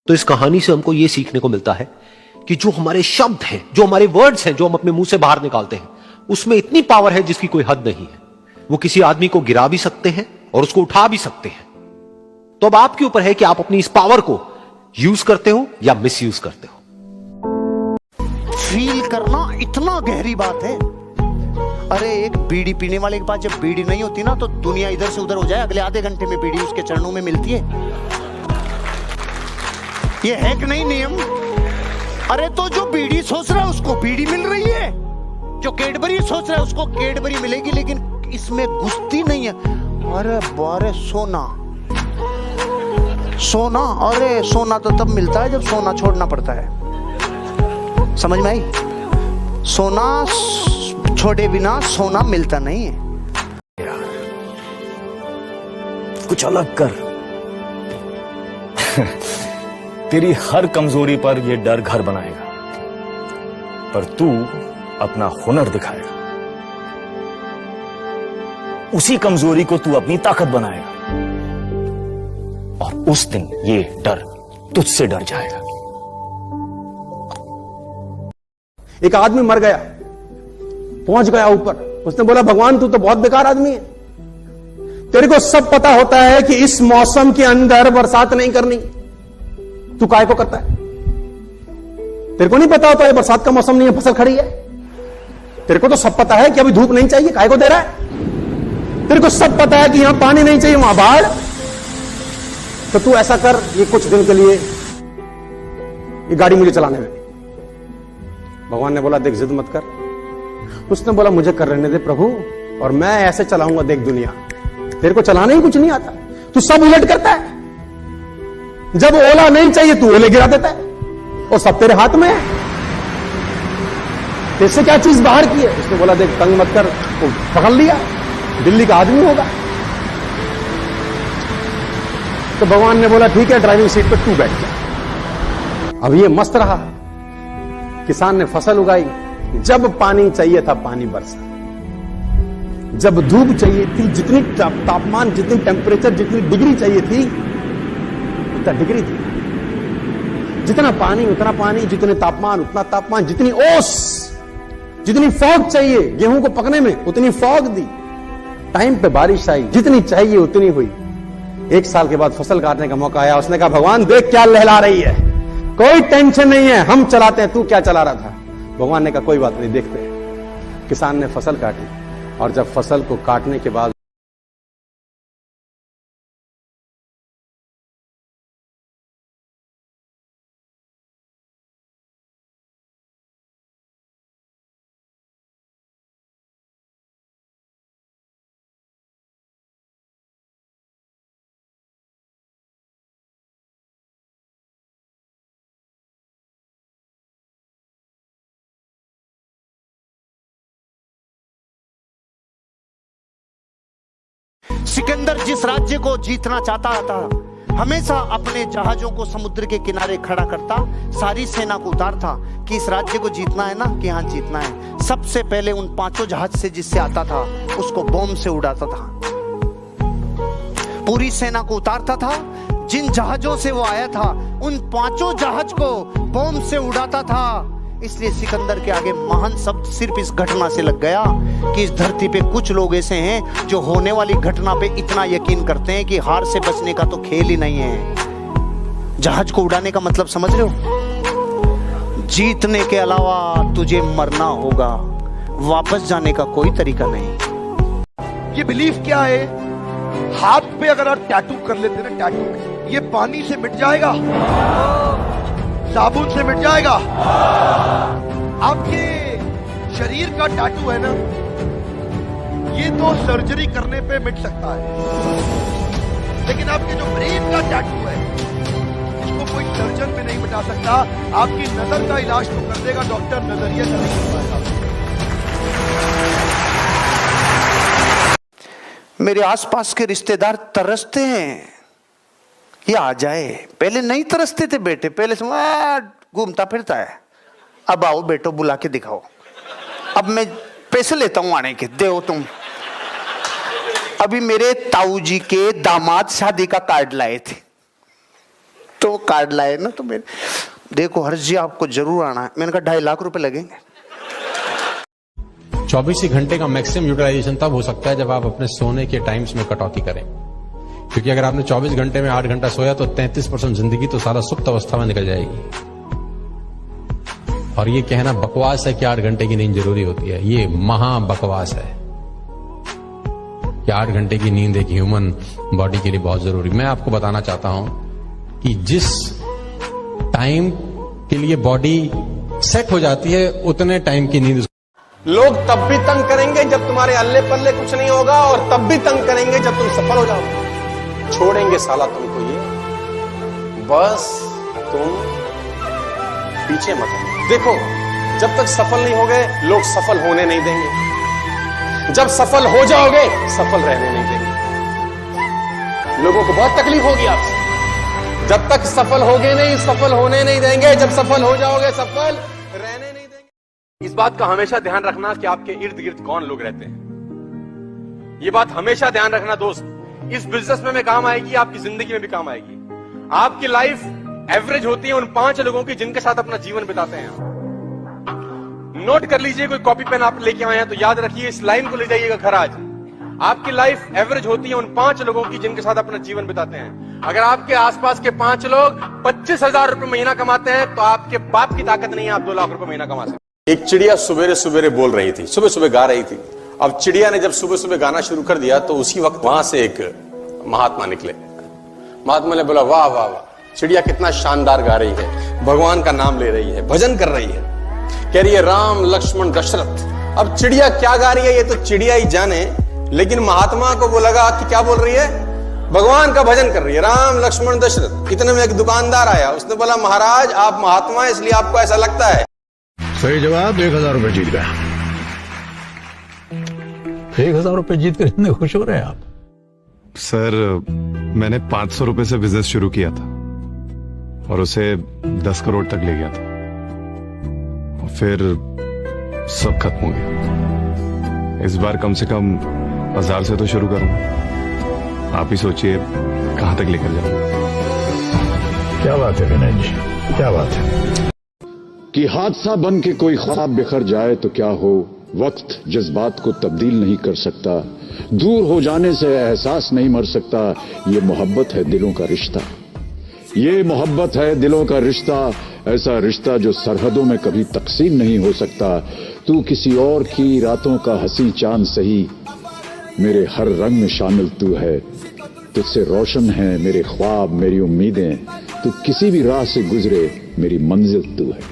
तो इस कहानी से हमको यह सीखने को मिलता है कि जो हमारे शब्द हैं, जो हमारे वर्ड्स हैं, जो हम अपने मुंह से बाहर निकालते हैं, उसमें इतनी पावर है जिसकी कोई हद नहीं है। वो किसी आदमी को गिरा भी सकते हैं और उसको उठा भी सकते हैं। तो अब आपके ऊपर है कि आप अपनी इस पावर को यूज करते हो या मिस यूज करते हो। फील करना इतना गहरी बात है। अरे एक बीड़ी पीने वाले के पास जब बीड़ी नहीं होती ना तो दुनिया इधर से उधर हो जाए, अगले आधे घंटे में बीड़ी उसके चरणों में मिलती है। ये है कि नहीं नियम? अरे तो जो बीड़ी सोच रहा है उसको बीड़ी मिल रही है, जो कैडबरी सोच रहा है उसको कैडबरी मिलेगी, लेकिन इसमें घुसती नहीं है। अरे बारे सोना, सोना, अरे सोना तो तब मिलता है जब सोना छोड़ना पड़ता है। समझ में आई? सोना छोड़े बिना सोना मिलता नहीं है। कुछ अलग कर। तेरी हर कमजोरी पर यह डर घर बनाएगा, पर तू अपना हुनर दिखाएगा। उसी कमजोरी को तू अपनी ताकत बनाएगा और उस दिन ये डर तुझसे डर जाएगा। एक आदमी मर गया, पहुंच गया ऊपर। उसने बोला, भगवान तू तो बहुत बेकार आदमी है, तेरे को सब पता होता है कि इस मौसम के अंदर बरसात नहीं करनी, तू काय को करता है? तेरे को नहीं पता होता है बरसात का मौसम नहीं है, फसल खड़ी है? तेरे को तो सब पता है कि अभी धूप नहीं चाहिए, काय को दे रहा है? तेरे को सब पता है कि यहां पानी नहीं चाहिए, वहां बाढ़। तो तू ऐसा कर, ये कुछ दिन के लिए ये गाड़ी मुझे चलाने में। भगवान ने बोला, देख जिद मत कर। उसने बोला, मुझे कर रहने दे प्रभु, और मैं ऐसे चलाऊंगा देख दुनिया। तेरे को चलाना ही कुछ नहीं आता, तू सब उलट करता है। जब ओला नहीं चाहिए तू ओले गिरा देता है, और सब तेरे हाथ में है। तेरे क्या चीज बाहर की है? उसने बोला, देख तंग मत कर। वो पकड़ लिया, दिल्ली का आदमी होगा। तो भगवान ने बोला, ठीक है ड्राइविंग सीट पर तू बैठ जा। अब ये मस्त रहा। किसान ने फसल उगाई, जब पानी चाहिए था पानी बरसा, जब धूप चाहिए थी, जितनी तापमान, जितनी टेम्परेचर, जितनी डिग्री चाहिए थी उतना डिग्री थी, जितना पानी उतना पानी, जितने तापमान उतना तापमान, जितनी ओस, जितनी फॉग चाहिए गेहूं को पकने में उतनी फॉग दी, टाइम पे बारिश आई, जितनी चाहिए उतनी हुई। 1 साल के बाद फसल काटने का मौका आया। उसने कहा, भगवान देख क्या लहला रही है, कोई टेंशन नहीं है, हम चलाते हैं, तू क्या चला रहा था? भगवान ने कहा, कोई बात नहीं, देखते हैं। किसान ने फसल काटी, और जब फसल को काटने के बाद सिकंदर जिस राज्य को जीतना चाहता था, हमेशा अपने जहाजों को समुद्र के किनारे खड़ा करता, सारी सेना को उतारता कि इस राज्य को जीतना है ना, कि यहां जीतना है। सबसे पहले उन 5 जहाज से जिससे आता था उसको बॉम्ब से उड़ाता था, पूरी सेना को उतारता था। जिन जहाजों से वो आया था उन 5 जहाज को बॉम्ब से उड़ाता था। इसलिए सिकंदर के आगे महान शब्द सिर्फ इस घटना से लग गया कि इस धरती पे कुछ लोग ऐसे हैं जो होने वाली घटना पे इतना यकीन करते हैं कि हार से बचने का तो खेल ही नहीं है। जहाज को उड़ाने का मतलब समझ रहे हो? जीतने के अलावा तुझे मरना होगा, वापस जाने का कोई तरीका नहीं। ये बिलीफ क्या है? हाथ पे अगर आप टैटू कर लेते ना, टैटू, ये पानी से मिट जाएगा, साबुन से मिट जाएगा। आपके शरीर का टैटू है ना, ये तो सर्जरी करने पे मिट सकता है, लेकिन आपके जो ब्रेन का टैटू है इसको कोई सर्जन भी नहीं मिटा सकता। आपकी नजर का इलाज तो कर देगा डॉक्टर, नजरिए का नहीं कर पाएगा। मेरे आसपास के रिश्तेदार तरसते हैं, ये आ जाए। पहले नहीं तरसते थे बेटे, पहले से घूमता फिरता है, अब आओ बेटो बुला के दिखाओ, अब मैं पैसे लेता हूं आने के, दो तुम। अभी मेरे ताऊ जी के दामाद शादी का कार्ड लाए थे, तो कार्ड लाए ना, तो मेरे देखो हर्ष जी आपको जरूर आना है। मैंने कहा 2.5 लाख रुपए लगेंगे। 24 ही घंटे का मैक्सिमम यूटिलाइजेशन तब हो सकता है जब आप अपने सोने के टाइम्स में कटौती करें, क्योंकि अगर आपने 24 घंटे में 8 घंटा सोया तो 33% जिंदगी तो सारा सुप्त अवस्था में निकल जाएगी। और ये कहना बकवास है कि 8 घंटे की नींद जरूरी होती है, ये महा बकवास है कि 8 घंटे की नींद एक ह्यूमन बॉडी के लिए बहुत जरूरी। मैं आपको बताना चाहता हूं कि जिस टाइम के लिए बॉडी सेट हो जाती है उतने टाइम की नींद। लोग तब भी तंग करेंगे जब तुम्हारे अल्ले पल्ले कुछ नहीं होगा, और तब भी तंग करेंगे जब तुम सफल हो जाओगे। छोड़ेंगे साला तुमको ये, बस तुम पीछे मत हो। देखो, जब तक सफल नहीं हो गए लोग सफल होने नहीं देंगे, जब सफल हो जाओगे सफल रहने नहीं देंगे। लोगों को बहुत तकलीफ होगी आपसे। जब तक सफल होगे नहीं, सफल होने नहीं देंगे, जब सफल हो जाओगे सफल रहने नहीं देंगे। इस बात का हमेशा ध्यान रखना कि आपके इर्द गिर्द कौन लोग रहते हैं। ये बात हमेशा ध्यान रखना दोस्त, इस बिजनेस में काम आएगी, आपकी जिंदगी में भी काम आएगी। आपकी लाइफ एवरेज होती है उन 5 लोगों की जिनके साथ अपना जीवन बिताते हैं। नोट कर लीजिए, कोई कॉपी पेन आप लेके आए हैं तो याद रखिए, इस लाइन को ले जाइएगा घर आज। आपकी लाइफ एवरेज होती है उन 5 लोगों की जिनके साथ अपना जीवन बिताते हैं। अगर आपके आसपास के 5 लोग 25,000 रुपए महीना कमाते हैं तो आपके बाप की ताकत नहीं है आप 2 लाख रुपए महीना कमा सकते। एक चिड़िया सुबेरे सुबेरे बोल रही थी, सुबह सुबह गा रही थी। अब चिड़िया ने जब सुबह सुबह गाना शुरू कर दिया तो उसी वक्त वहां से एक महात्मा निकले। महात्मा ने बोला, वाह वाह वाह, चिड़िया कितना शानदार गा रही है, भगवान का नाम ले रही है, भजन कर रही है, कह रही है राम लक्ष्मण दशरथ। अब चिड़िया क्या गा रही है ये तो चिड़िया ही जाने, लेकिन महात्मा को वो लगा कि क्या बोल रही है, भगवान का भजन कर रही है, राम लक्ष्मण दशरथ। इतने में एक दुकानदार आया, उसने बोला, महाराज आप महात्मा है इसलिए आपको ऐसा लगता है। सही जवाब, 1,000 रुपए जीत गया। 1,000 रुपए जीत कर इतने खुश हो रहे हैं आप? सर, मैंने 500 रुपए से बिजनेस शुरू किया था और उसे 10 करोड़ तक ले गया था, और फिर सब खत्म हो गया। इस बार कम से कम 1,000 से तो शुरू करूंगा। आप ही सोचिए कहां तक लेकर जाऊंगा। क्या बात है विनय जी, क्या बात है कि हादसा बन के कोई ख्वाब बिखर जाए तो क्या हो, वक्त जज्बात को तब्दील नहीं कर सकता, दूर हो जाने से एहसास नहीं मर सकता, ये मोहब्बत है दिलों का रिश्ता, ये मोहब्बत है दिलों का रिश्ता, ऐसा रिश्ता जो सरहदों में कभी तकसीम नहीं हो सकता। तू किसी और की रातों का हंसी चांद सही, मेरे हर रंग में शामिल तू है, तुझसे रोशन है मेरे ख्वाब मेरी उम्मीदें, तू किसी भी राह से गुजरे मेरी मंजिल तू है।